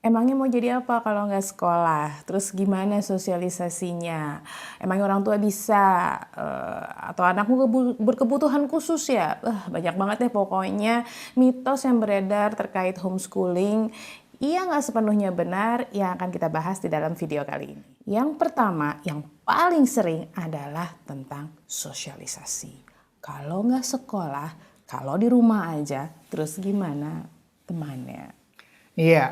Emangnya mau jadi apa kalau nggak sekolah? Terus gimana sosialisasinya? Emangnya orang tua bisa? Atau anakmu berkebutuhan khusus ya? Banyak banget deh pokoknya mitos yang beredar terkait homeschooling. Iya nggak sepenuhnya benar yang akan kita bahas di dalam video kali ini. Yang pertama, yang paling sering adalah tentang sosialisasi. Kalau nggak sekolah, kalau di rumah aja, terus gimana temannya? Iya,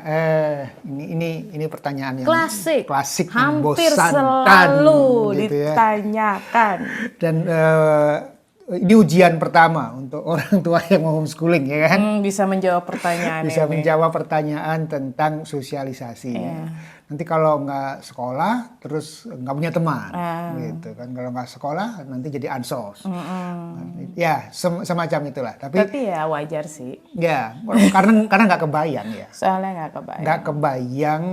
ini pertanyaan yang Klasik, klasik, hampir membosankan, selalu gitu ya. ditanyakan. Dan ini ujian pertama untuk orang tua yang mau homeschooling, ya kan? Bisa menjawab pertanyaan Bisa ini. menjawab pertanyaan tentang sosialisasi. Nanti kalau nggak sekolah, terus nggak punya teman, gitu kan? Kalau nggak sekolah, nanti jadi ansos. Ya, semacam itulah. Tapi ya wajar sih. Ya, karena nggak kebayang ya. Soalnya nggak kebayang. Nggak kebayang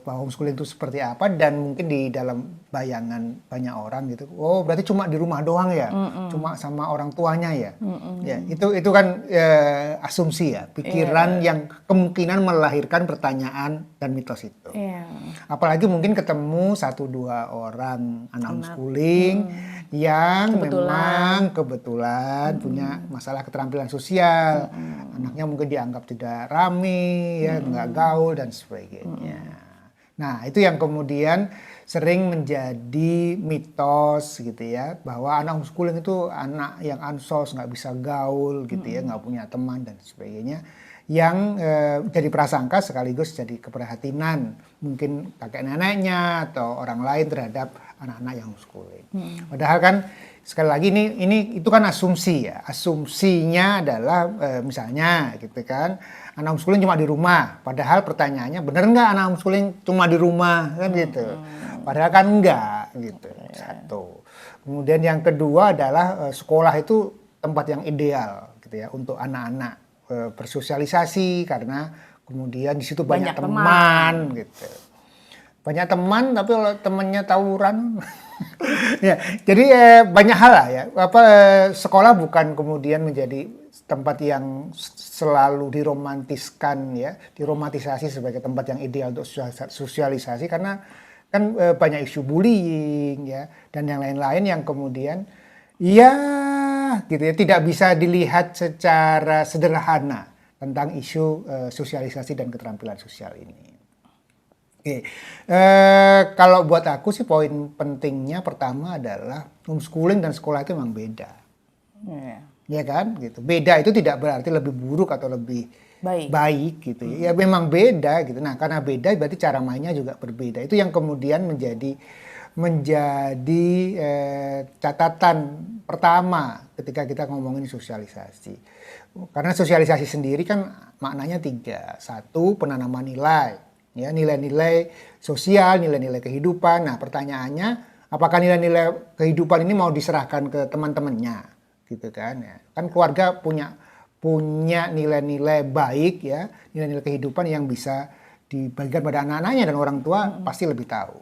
bahwa homeschooling itu seperti apa, dan mungkin di dalam bayangan banyak orang gitu. Oh, berarti cuma di rumah doang ya, cuma sama orang tuanya ya. Ya, itu kan asumsi ya, pikiran yang kemungkinan melahirkan pertanyaan dan mitos itu. Apalagi mungkin ketemu 1-2 orang anak homeschooling yang memang kebetulan punya masalah keterampilan sosial. Anaknya mungkin dianggap tidak rame, ya, nggak gaul dan sebagainya. Nah, itu yang kemudian sering menjadi mitos gitu ya, bahwa anak homeschooling itu anak yang ansos, nggak bisa gaul gitu ya, nggak punya teman dan sebagainya, yang jadi prasangka sekaligus jadi keprihatinan mungkin kakek neneknya atau orang lain terhadap anak-anak yang homeschooling. Padahal kan sekali lagi ini itu kan asumsi ya. Asumsinya adalah misalnya gitu kan, anak homeschooling cuma di rumah. Padahal pertanyaannya, bener nggak anak homeschooling cuma di rumah kan gitu. Padahal kan enggak gitu. Satu. Kemudian yang kedua adalah sekolah itu tempat yang ideal gitu ya untuk anak-anak bersosialisasi, karena kemudian di situ banyak teman gitu. Banyak teman, tapi kalau temannya tawuran ya, jadi banyak hal lah ya. Sekolah bukan kemudian menjadi tempat yang selalu diromantiskan ya, diromantisasi sebagai tempat yang ideal untuk sosialisasi, karena kan banyak isu bullying ya dan yang lain-lain yang kemudian ya gitu ya tidak bisa dilihat secara sederhana tentang isu sosialisasi dan keterampilan sosial ini. Oke, kalau buat aku sih poin pentingnya pertama adalah homeschooling dan sekolah itu memang beda, ya kan? Gitu. Beda itu tidak berarti lebih buruk atau lebih baik gitu. Ya memang beda gitu. Nah, karena beda berarti cara mainnya juga berbeda. Itu yang kemudian menjadi catatan pertama ketika kita ngomongin sosialisasi. Karena sosialisasi sendiri kan maknanya 3. 1, penanaman nilai. Ya, nilai-nilai sosial, nilai-nilai kehidupan. Nah, pertanyaannya, apakah nilai-nilai kehidupan ini mau diserahkan ke teman-temannya, gitu kan? Ya. Kan keluarga punya nilai-nilai baik, ya, nilai-nilai kehidupan yang bisa dibagikan pada anak-anaknya, dan orang tua pasti lebih tahu.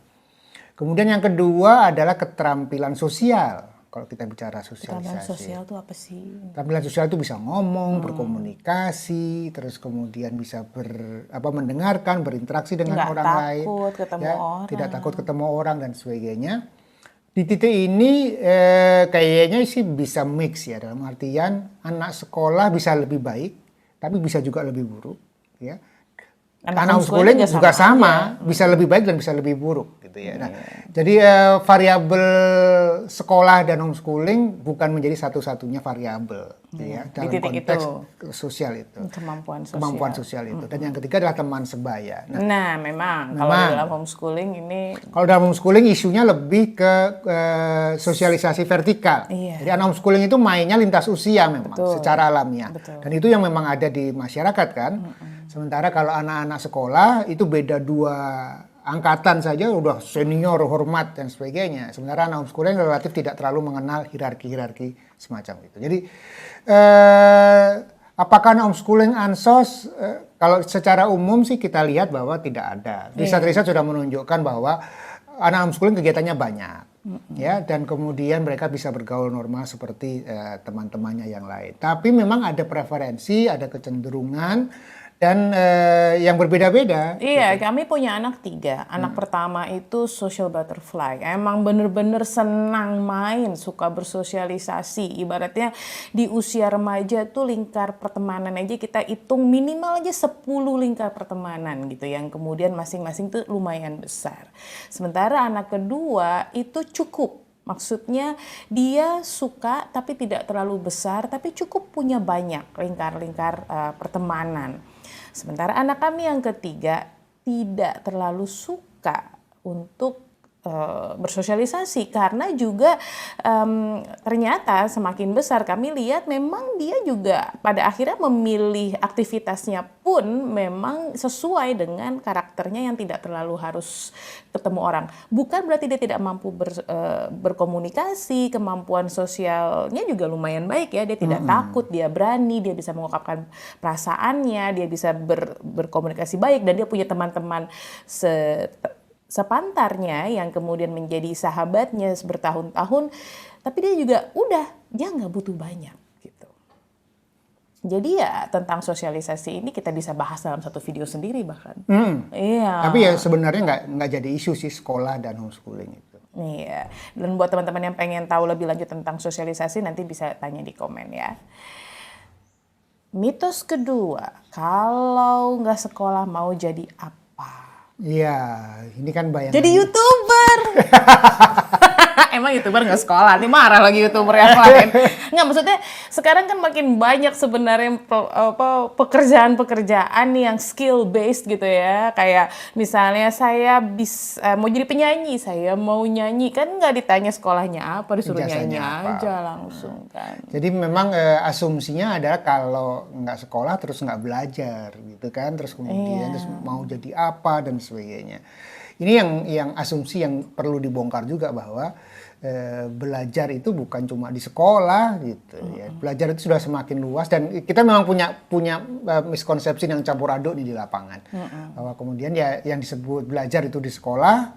Kemudian yang kedua adalah keterampilan sosial. Kalau kita bicara sosialisasi. Keterampilan sosial itu apa sih? Keterampilan sosial itu bisa ngomong, berkomunikasi, terus kemudian bisa mendengarkan, berinteraksi dengan orang lain. Tidak takut ketemu orang dan sebagainya. Di titik ini kayaknya sih bisa mix ya, dalam artian anak sekolah bisa lebih baik, tapi bisa juga lebih buruk. Ya. Anak homeschooling juga sama, bisa lebih baik dan bisa lebih buruk. Gitu ya. Nah, jadi variabel sekolah dan homeschooling bukan menjadi satu-satunya variabel ya, dalam konteks sosial itu. Kemampuan sosial itu. Dan yang ketiga adalah teman sebaya. Nah, memang kalau dalam homeschooling ini. Kalau dalam homeschooling isunya lebih ke sosialisasi vertikal. Jadi anak homeschooling itu mainnya lintas usia memang secara alamiah. Dan itu yang memang ada di masyarakat kan. Sementara kalau anak-anak sekolah itu beda 2 angkatan saja udah senior, hormat dan sebagainya. Sementara anak homeschooling relatif tidak terlalu mengenal hierarki semacam itu. Jadi apakah anak homeschooling ansos? Kalau secara umum sih kita lihat bahwa tidak ada. Riset-riset sudah menunjukkan bahwa anak homeschooling kegiatannya banyak. Ya, dan kemudian mereka bisa bergaul normal seperti teman-temannya yang lain. Tapi memang ada preferensi, ada kecenderungan, dan yang berbeda-beda. Iya, kami punya anak 3. Anak pertama itu social butterfly. Emang bener-bener senang main, suka bersosialisasi. Ibaratnya di usia remaja tuh lingkar pertemanan aja kita hitung minimal aja 10 lingkar pertemanan gitu. Yang kemudian masing-masing tuh lumayan besar. Sementara anak kedua itu cukup. Maksudnya dia suka tapi tidak terlalu besar, tapi cukup punya banyak lingkar-lingkar pertemanan. Sementara anak kami yang ketiga tidak terlalu suka untuk bersosialisasi karena juga ternyata semakin besar kami lihat memang dia juga pada akhirnya memilih aktivitasnya pun memang sesuai dengan karakternya yang tidak terlalu harus ketemu orang. Bukan berarti dia tidak mampu berkomunikasi, kemampuan sosialnya juga lumayan baik ya. Dia tidak takut, dia berani, dia bisa mengungkapkan perasaannya, dia bisa berkomunikasi baik dan dia punya teman-teman sepantarnya yang kemudian menjadi sahabatnya bertahun-tahun, tapi dia juga dia nggak butuh banyak gitu. Jadi ya tentang sosialisasi ini kita bisa bahas dalam satu video sendiri bahkan. Iya. Tapi ya sebenarnya nggak jadi isu sih sekolah dan homeschooling itu. Iya. Dan buat teman-teman yang pengen tahu lebih lanjut tentang sosialisasi nanti bisa tanya di komen ya. Mitos kedua, kalau nggak sekolah mau jadi apa? Iya, ini kan bayangan. Jadi YouTuber. Emang YouTuber nggak sekolah? Nih marah lagi YouTuber yang lain. Nggak, maksudnya sekarang kan makin banyak sebenarnya pekerjaan-pekerjaan yang skill based gitu ya. Kayak misalnya saya mau jadi penyanyi, saya mau nyanyi, kan nggak ditanya sekolahnya apa, disuruh nyanyi aja langsung kan. Jadi memang asumsinya adalah kalau nggak sekolah terus nggak belajar gitu kan, terus kemudian terus mau jadi apa dan sebagainya. Ini yang asumsi yang perlu dibongkar juga bahwa belajar itu bukan cuma di sekolah gitu ya. Belajar itu sudah semakin luas dan kita memang punya miskonsepsi yang campur aduk nih di lapangan. Bahwa kemudian ya yang disebut belajar itu di sekolah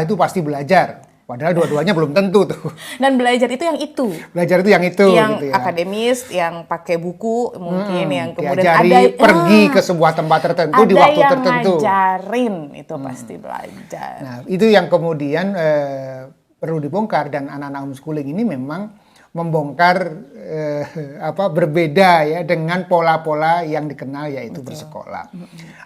itu pasti belajar. Padahal dua-duanya belum tentu tuh. Dan belajar itu yang itu. Belajar itu yang itu. Yang gitu ya. akademis, yang pakai buku mungkin, yang kemudian diajari, pergi ke sebuah tempat tertentu di waktu tertentu. Ada yang ngajarin, itu pasti belajar. Nah, itu yang kemudian perlu dibongkar dan anak-anak homeschooling ini memang membongkar berbeda ya dengan pola-pola yang dikenal yaitu bersekolah.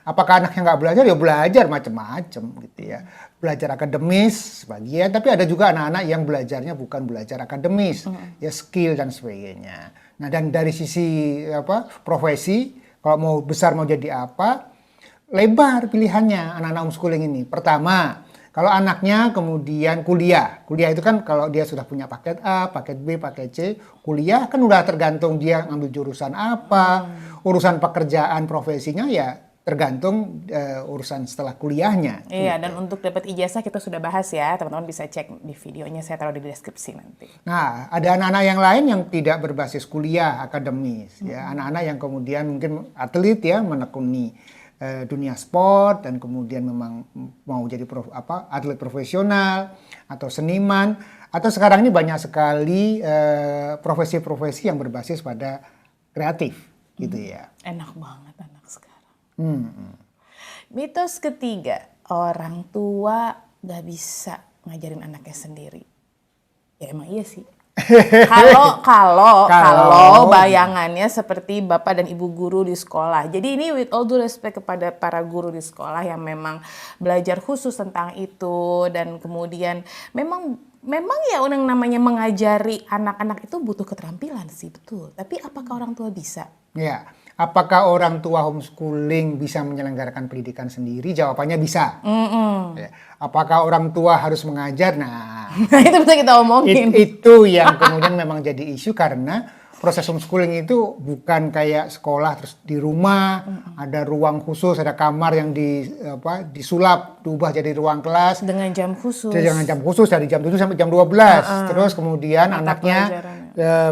Apakah anaknya nggak belajar? Ya belajar macam-macam gitu ya. Belajar akademis sebagian, tapi ada juga anak-anak yang belajarnya bukan belajar akademis, ya skill dan sebagainya. Nah, dan dari sisi profesi, kalau mau besar mau jadi apa, lebar pilihannya anak-anak homeschooling ini. Pertama, kalau anaknya kemudian kuliah itu kan kalau dia sudah punya paket A, paket B, paket C, kuliah kan udah tergantung dia ngambil jurusan apa, urusan pekerjaan profesinya ya tergantung urusan setelah kuliahnya. Iya, gitu. dan untuk dapat ijazah kita sudah bahas ya, teman-teman bisa cek di videonya, saya taruh di deskripsi nanti. Nah, ada anak-anak yang lain yang tidak berbasis kuliah akademis, ya, anak-anak yang kemudian mungkin atlet ya, menekuni dunia sport dan kemudian memang mau jadi atlet profesional atau seniman, atau sekarang ini banyak sekali profesi-profesi yang berbasis pada kreatif gitu ya. Enak banget anak sekarang. Mitos ketiga, orang tua gak bisa ngajarin anaknya sendiri. Ya emang iya sih. Kalau bayangannya seperti bapak dan ibu guru di sekolah. Jadi ini with all due respect kepada para guru di sekolah yang memang belajar khusus tentang itu, dan kemudian memang ya yang namanya mengajari anak-anak itu butuh keterampilan sih, betul. Tapi apakah orang tua bisa? Ya, apakah orang tua homeschooling bisa menyelenggarakan pendidikan sendiri? Jawabannya bisa. Ya. Apakah orang tua harus mengajar? Nah, itu bisa kita omongin. Itu yang kemudian memang jadi isu karena proses homeschooling itu bukan kayak sekolah terus di rumah ada ruang khusus, ada kamar yang disulap, diubah jadi ruang kelas dengan jam khusus. Dengan jam khusus dari jam 7 sampai jam 12. Terus kemudian anaknya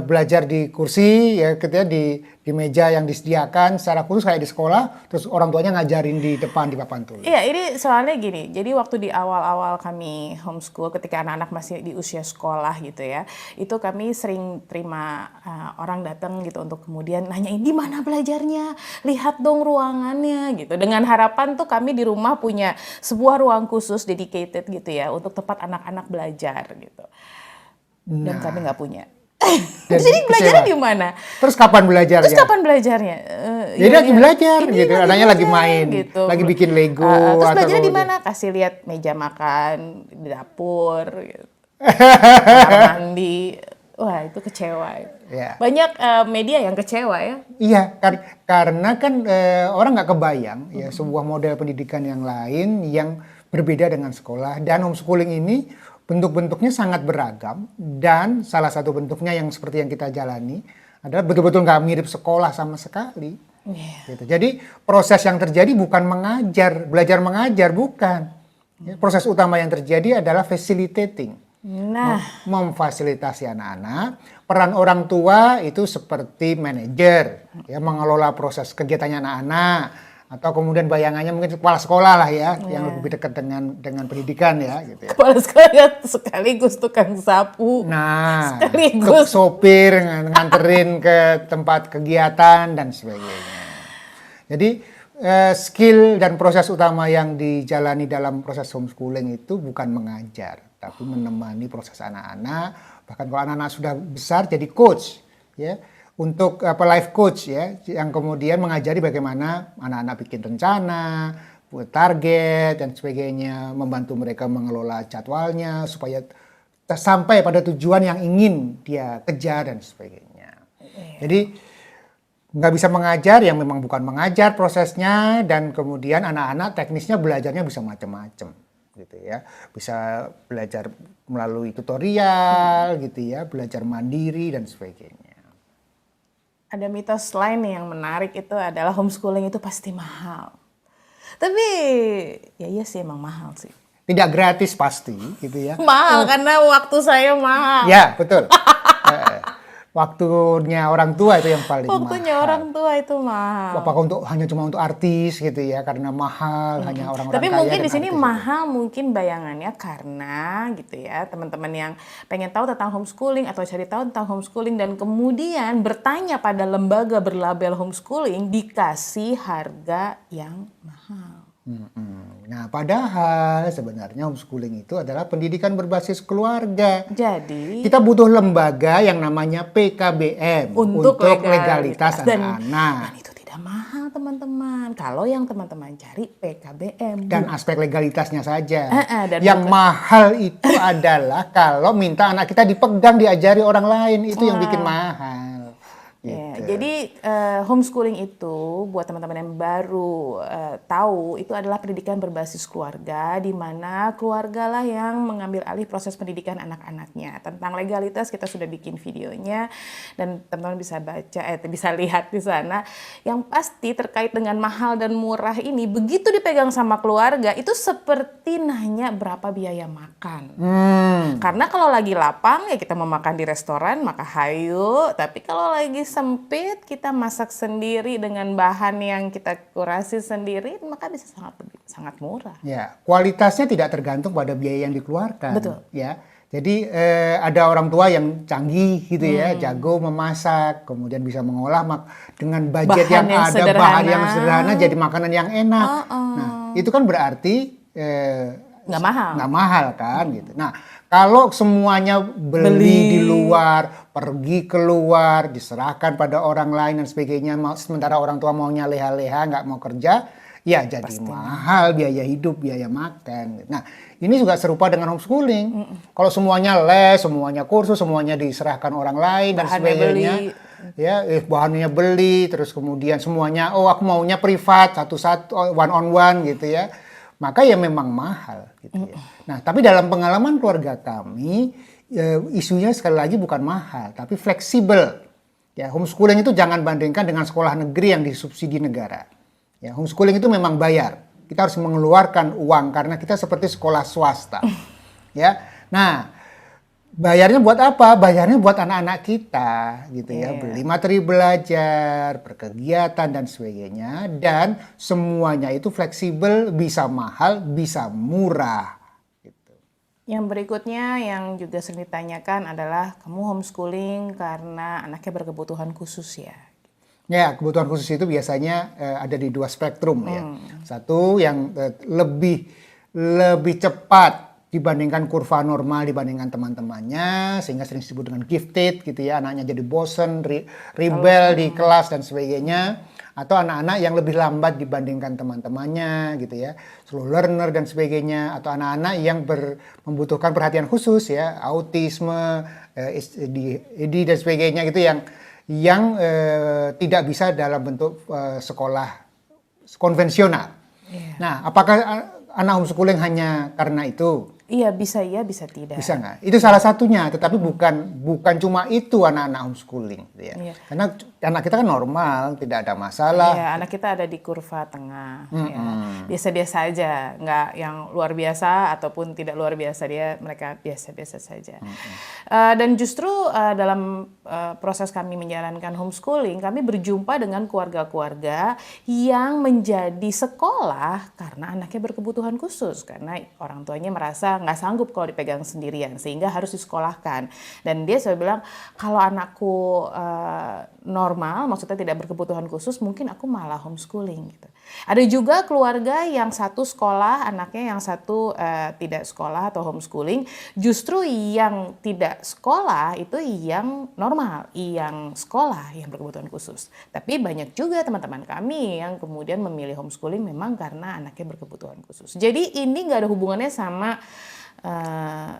belajar di kursi ya ketika di meja yang disediakan secara khusus kayak di sekolah, terus orang tuanya ngajarin di depan di papan tulis. Iya, ini soalnya gini. Jadi waktu di awal-awal kami homeschool, ketika anak-anak masih di usia sekolah gitu ya, itu kami sering terima orang datang gitu untuk kemudian nanyain di mana belajarnya, lihat dong ruangannya gitu. Dengan harapan tuh kami di rumah punya sebuah ruang khusus dedicated gitu ya untuk tempat anak-anak belajar gitu. Dan kami nggak punya. Dan Jadi belajarnya kecewa. di mana? Terus kapan belajarnya? Terus kapan belajarnya? Jadi lagi belajar ini gitu, anaknya lagi belajar, main, gitu. lagi bikin Lego. Terus atau belajarnya di kemudian- mana? Kasih lihat meja makan, di dapur, gitu. Kamar mandi. Wah, itu kecewa. Ya. Banyak media yang kecewa ya. Iya, karena kan orang nggak kebayang ya sebuah model pendidikan yang lain yang berbeda dengan sekolah, dan homeschooling ini bentuk-bentuknya sangat beragam, dan salah satu bentuknya yang seperti yang kita jalani adalah betul-betul nggak mirip sekolah sama sekali. Gitu. Jadi proses yang terjadi bukan belajar mengajar bukan. Ya, proses utama yang terjadi adalah facilitating. Nah, Memfasilitasi anak-anak. Peran orang tua itu seperti manajer, ya, mengelola proses kegiatannya anak-anak, atau kemudian bayangannya mungkin kepala sekolah lah ya, yang lebih dekat dengan pendidikan ya, gitu ya. kepala sekolah sekaligus tukang sapu. Nah, Sekaligus. sopir nganterin ke tempat kegiatan dan sebagainya. Jadi skill dan proses utama yang dijalani dalam proses homeschooling itu bukan mengajar, tapi menemani proses anak-anak. Bahkan kalau anak-anak sudah besar jadi coach, ya, untuk life coach ya, yang kemudian mengajari bagaimana anak-anak bikin rencana, buat target dan sebagainya, membantu mereka mengelola jadwalnya supaya sampai pada tujuan yang ingin dia kejar dan sebagainya. Jadi nggak bisa mengajar yang memang bukan mengajar prosesnya, dan kemudian anak-anak teknisnya belajarnya bisa macam-macam gitu ya, bisa belajar melalui tutorial gitu ya, belajar mandiri dan sebagainya. Ada mitos lain nih yang menarik, itu adalah homeschooling itu pasti mahal. Tapi ya iya sih, emang mahal sih. Tidak gratis pasti gitu ya. Mahal karena waktu saya mahal. Ya betul. Waktunya orang tua itu yang paling Waktunya mahal. orang tua itu mahal. Apakah cuma untuk artis gitu ya, karena mahal hanya orang-orang Tapi kaya mungkin dan di sini artis itu. mahal mungkin bayangannya karena gitu ya, teman-teman yang pengen tahu tentang homeschooling atau cari tahu tentang homeschooling dan kemudian bertanya pada lembaga berlabel homeschooling dikasih harga yang mahal. Nah, padahal sebenarnya homeschooling itu adalah pendidikan berbasis keluarga. Jadi Kita butuh lembaga yang namanya PKBM untuk legalitas dan anak-anak. itu tidak mahal teman-teman. Kalau yang teman-teman cari PKBM Dan aspek legalitasnya saja. dan Yang bukan- mahal itu adalah kalau minta anak kita dipegang, diajari orang lain, itu yang bikin mahal. Ya, Gitu. jadi homeschooling itu buat teman-teman yang baru tahu, itu adalah pendidikan berbasis keluarga, di mana keluarga lah yang mengambil alih proses pendidikan anak-anaknya. Tentang legalitas kita sudah bikin videonya dan teman-teman bisa baca, bisa lihat di sana. Yang pasti terkait dengan mahal dan murah ini, begitu dipegang sama keluarga itu seperti nanya berapa biaya makan. Karena kalau lagi lapang ya kita mau makan di restoran maka hayu, tapi kalau lagi sempit kita masak sendiri dengan bahan yang kita kurasi sendiri maka bisa sangat murah. Ya, kualitasnya tidak tergantung pada biaya yang dikeluarkan. Betul. Ya, jadi ada orang tua yang canggih gitu ya, jago memasak, kemudian bisa mengolah dengan budget Bahan yang ada, bahan yang sederhana. sederhana jadi makanan yang enak. Nah, itu kan berarti Nggak mahal. nggak mahal kan gitu. Nah, kalau semuanya beli di luar, pergi keluar, diserahkan pada orang lain dan sebagainya, sementara orang tua maunya leha-leha, nggak mau kerja, ya jadi mahal biaya hidup, biaya makan. Nah, ini juga serupa dengan homeschooling. Kalau semuanya les, semuanya kursus, semuanya diserahkan orang lain dan Bahannya sebagainya. beli. Ya, bahannya beli, terus kemudian semuanya, oh aku maunya privat, satu-satu, one on one gitu ya. Maka ya memang mahal gitu ya. Nah, tapi dalam pengalaman keluarga kami, isunya sekali lagi bukan mahal, tapi fleksibel. Ya, homeschooling itu jangan bandingkan dengan sekolah negeri yang disubsidi negara. Ya, homeschooling itu memang bayar. Kita harus mengeluarkan uang karena kita seperti sekolah swasta. Ya. Nah, bayarnya buat apa? Bayarnya buat anak-anak kita gitu ya. Iya. Beli materi belajar, berkegiatan dan sebagainya, dan semuanya itu fleksibel, bisa mahal, bisa murah gitu. Yang berikutnya yang juga sering ditanyakan adalah kamu homeschooling karena anaknya berkebutuhan khusus ya. Ya, kebutuhan khusus itu biasanya ada di dua spektrum ya. Satu yang lebih cepat dibandingkan kurva normal dibandingkan teman-temannya, sehingga sering disebut dengan gifted gitu ya, anaknya jadi bosen, rebel di kelas dan sebagainya, atau anak-anak yang lebih lambat dibandingkan teman-temannya gitu ya, slow learner dan sebagainya, atau anak-anak yang membutuhkan perhatian khusus ya, autisme, AD dan sebagainya gitu, yang tidak bisa dalam bentuk sekolah konvensional. Iya. Nah, apakah anak homeschooling hanya karena itu? Iya, bisa iya, bisa tidak. Bisa nggak? Itu salah satunya, tetapi bukan cuma itu anak-anak homeschooling, gitu ya. Iya. Karena anak kita kan normal, tidak ada masalah. Iya, anak kita ada di kurva tengah. Ya. Biasa-biasa aja, nggak yang luar biasa ataupun tidak luar biasa, mereka biasa-biasa saja. Dan justru dalam proses kami menjalankan homeschooling, kami berjumpa dengan keluarga-keluarga yang menjadi sekolah karena anaknya berkebutuhan khusus, karena orang tuanya merasa nggak sanggup kalau dipegang sendirian, sehingga harus disekolahkan. Dan dia selalu bilang, kalau anakku normal, maksudnya tidak berkebutuhan khusus, mungkin aku malah homeschooling gitu. Ada juga keluarga yang satu sekolah, anaknya yang satu tidak sekolah atau homeschooling. Justru yang tidak sekolah itu yang normal, yang sekolah yang berkebutuhan khusus. Tapi banyak juga teman-teman kami yang kemudian memilih homeschooling memang karena anaknya berkebutuhan khusus. Jadi ini nggak ada hubungannya sama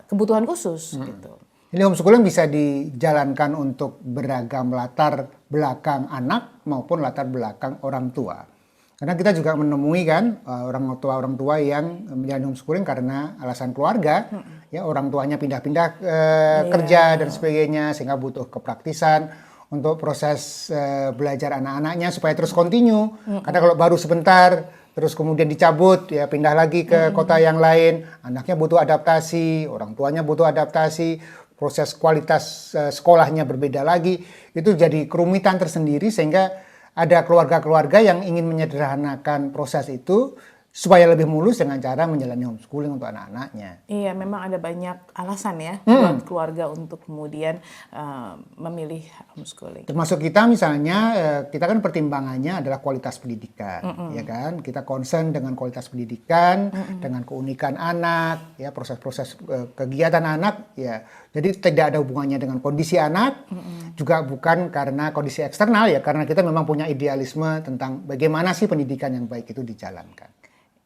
kebutuhan khusus gitu. Jadi homeschooling bisa dijalankan untuk beragam latar belakang anak maupun latar belakang orang tua. Karena kita juga menemui kan orang tua yang menjalani homeschooling karena alasan keluarga, ya orang tuanya pindah-pindah kerja dan sebagainya, sehingga butuh kepraktisan untuk proses belajar anak-anaknya supaya terus continue. Karena kalau baru sebentar terus kemudian dicabut, ya pindah lagi ke kota yang lain, anaknya butuh adaptasi, orang tuanya butuh adaptasi, proses kualitas sekolahnya berbeda lagi, itu jadi kerumitan tersendiri, sehingga ada keluarga-keluarga yang ingin menyederhanakan proses itu supaya lebih mulus dengan cara menjalani homeschooling untuk anak-anaknya. Iya, memang ada banyak alasan ya buat keluarga untuk kemudian memilih homeschooling. Termasuk kita misalnya, kita kan pertimbangannya adalah kualitas pendidikan, ya kan? Kita concern dengan kualitas pendidikan, dengan keunikan anak, ya proses-proses kegiatan anak, ya. Jadi tidak ada hubungannya dengan kondisi anak, juga bukan karena kondisi eksternal, ya. Karena kita memang punya idealisme tentang bagaimana sih pendidikan yang baik itu dijalankan.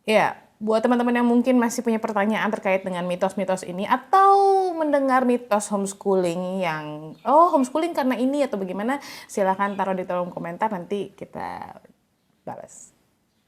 Ya, buat teman-teman yang mungkin masih punya pertanyaan terkait dengan mitos-mitos ini atau mendengar mitos homeschooling yang homeschooling karena ini atau bagaimana, silahkan taruh di kolom komentar, nanti kita balas.